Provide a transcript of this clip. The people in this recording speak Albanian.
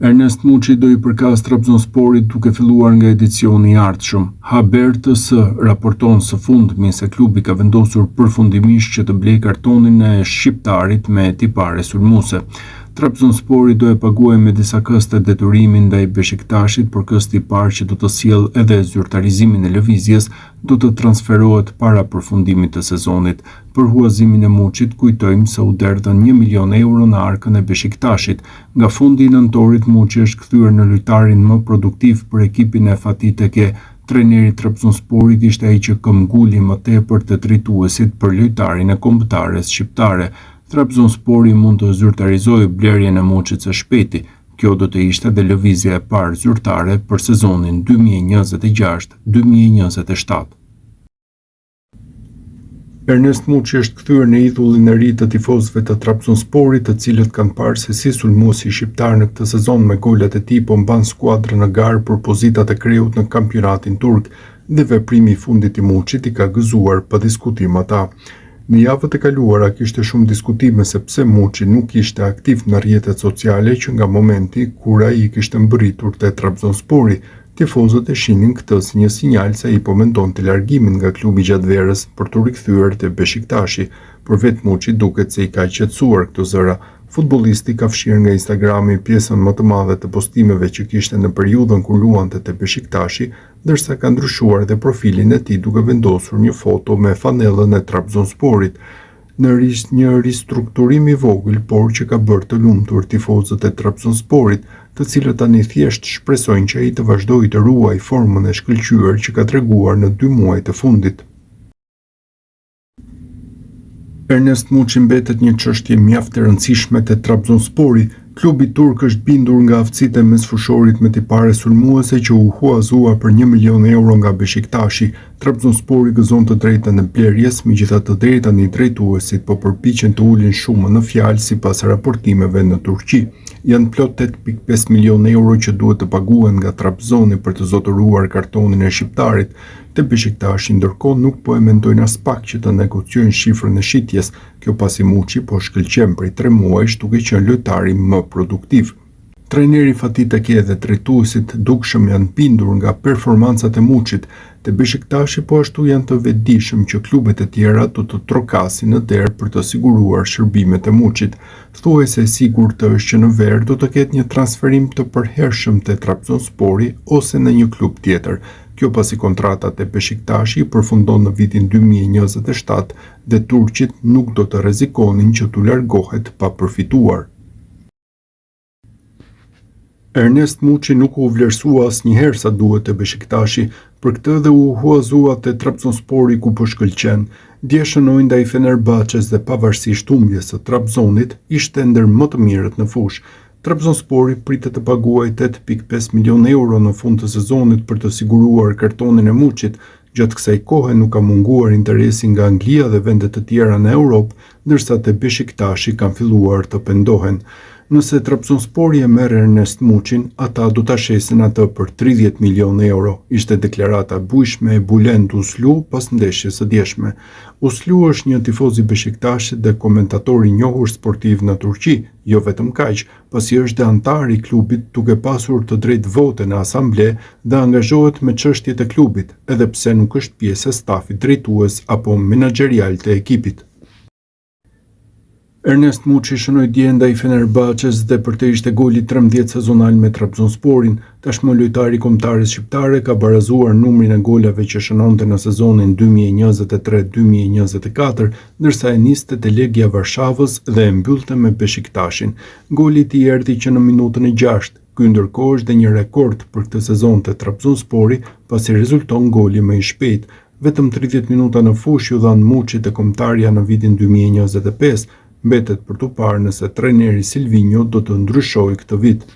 Ernest Muçi do I përkas Trabzonsporit duke filluar nga edicioni I ardhshëm. Haber TS raporton së fundmi se klubi ka vendosur përfundimisht që të blejë kartonin e shqiptarit me tipare sulmuese. Trabzonspori do e paguajë me disa këste detyrimin ndaj Beshiktaşit, por kësti I parë që do të sjellë edhe zyrtarizimin e lëvizjes do të transferohet para përfundimit të sezonit. Për huazimin e Muçit kujtojmë se u derdhën 1 milion euro në arkën e Beshiktaşit. Nga fundi I nëntorit Muçi është kthyer në lojtarin më produktiv për ekipin e Fatih Tekke. Trajneri I Trabzonsporit ishte ai që këmbguli më tepër të drejtuesit për lojtarin e kombëtares shqiptare. Trabzonspori mund të zyrtarizojë blerjen e Muçit së shpejti. Kjo do të ishte dhe lëvizja e parë zyrtare për sezonin 2026-2027. Ernest Muçi është kthyer në idhullin e ri të tifozëve të Trabzonsporit, të cilët kanë parë se si sulmuesi shqiptar në këtë sezon me golat e tij po mban skuadrën në garë për pozitat e kreut në kampionatin turk, dhe veprimi I fundit I Muçit I ka gëzuar pa diskutim ata. Në javët e kaluara kishte shumë diskutime se pse Muçi nuk ishte aktiv në rrjetet sociale që nga momenti kur ai kishte mbërritur te Trabzonspori. Tifozët e shihnin këtë si një sinjal se ai po mendonte largimin nga klubi gjatë verës për të rikthyer te Beshiktashi, por vetë Muçi duket se I ka qetësuar këto zëra. Futbollisti ka fshirë nga Instagrami pjesën më të madhe të postimeve që kishte në periudhën kur luante te Beshiktashi, ndërsa ka ndryshuar dhe profilin e tij duke vendosur një foto me fanellën e Trabzonsporit. Në një ristrukturim I vogël, por që ka bërë të lumtur tifozët e Trabzonsporit, të cilët tani thjesht shpresojnë që ai të vazhdojë të ruajë formën e shkëlqyer që ka treguar në 2 muajt e fundit. Ernest Muçi mbetet një çështje mjaft e rëndësishme te Trabzonspori. Klubi turk është bindur nga aftësitë e mesfushorit me tipare sulmuese që u huazua për 1 milion euro nga Beshiktashi. Trabzonspori gëzon të drejtën e blerjes, megjithatë deri tani drejtuesit po përpiqen të ulin shumën në fjalë sipas raportimeve në Turqi. Janë plot 8.5 milion euro që duhet të paguhen nga Trabzoni për të zotëruar kartonin e shqiptarit. Te Beshiktashi ndërkohë nuk po e mendojnë as pak që të negociojnë shifrën e shitjes, kjo pasi Muçi po shkëlqen prej 3 muajsh duke qenë lojtari më produktiv. Trajneri Fatih Tekke dhe drejtuesit dukshëm janë bindur nga performancat e Muçit. Te Beshiktashi po ashtu janë të vetëdijshëm që klubet e tjera do të trokasin në derë për të siguruar shërbimet e Muçit. Thuajse e sigurt është që në verë do të ketë një transferim të përhershëm te Trabzonspori ose në një klub tjetër. Kjo pasi kontrata te Beshiktashi përfundon në vitin 2027 dhe turqit nuk do të rrezikonin që t'u largohet pa përfituar. Ernest Muçi nuk u vlerësua asnjëherë sa duhet te Beshiktashi, për këtë dhe u huazua te Trabzonspori ku po shkëlqen. Dje shënoi ndaj Fenerbahçes dhe pavarësisht humbjes së Trabzonit, ishte ndër më të mirët në fushë. Trabzonspori pritet të paguajë 8.5 milion euro në fund të sezonit për të siguruar kartonin e Muçit. Gjatë kësaj kohe nuk ka munguar interesi nga Anglia dhe vende të tjera në Europë, ndërsa te Beshiktashi kanë filluar të pendohen. Nëse Trabzonspori e merr Ernest Muçin, ata do ta shesin atë për 30 milion euro, ishte deklarata bujshme e Bülent Uslu pas ndeshjes së djeshme. Uslu është një tifoz I Beshiktaşit dhe komentator I njohur sportiv në Turqi, jo vetëm kaq, pasi është dhe antar I klubit duke pasur të drejtë vote në asamble dhe angazhohet me çështjet e klubit, edhe pse nuk është pjesë e stafit drejtues apo menaxherial të ekipit. Ernest Muçi shënoi dje ndaj Fenerbahçes dhe për të ishte goli 13 sezonal me Trabzonsporin. Tashmë lojtari kombëtares shqiptare ka barazuar numrin e golave që shënonte në sezonin 2023-2024, ndërsa e niste te Legia Varshavës dhe e mbyllte me Beshiktashin. Goli I tij erdhi që në minutën e 6. Ky ndërkohë është dhe një rekord për këtë sezon te Trabzonspori, pasi rezulton goli më I shpejt. Vetëm 30 minuta në fushë ju dhan Muçit e kombëtarja në vitin 2025. Mbetet për tu parë nëse trajneri Silvinho do të ndryshojë këtë vit.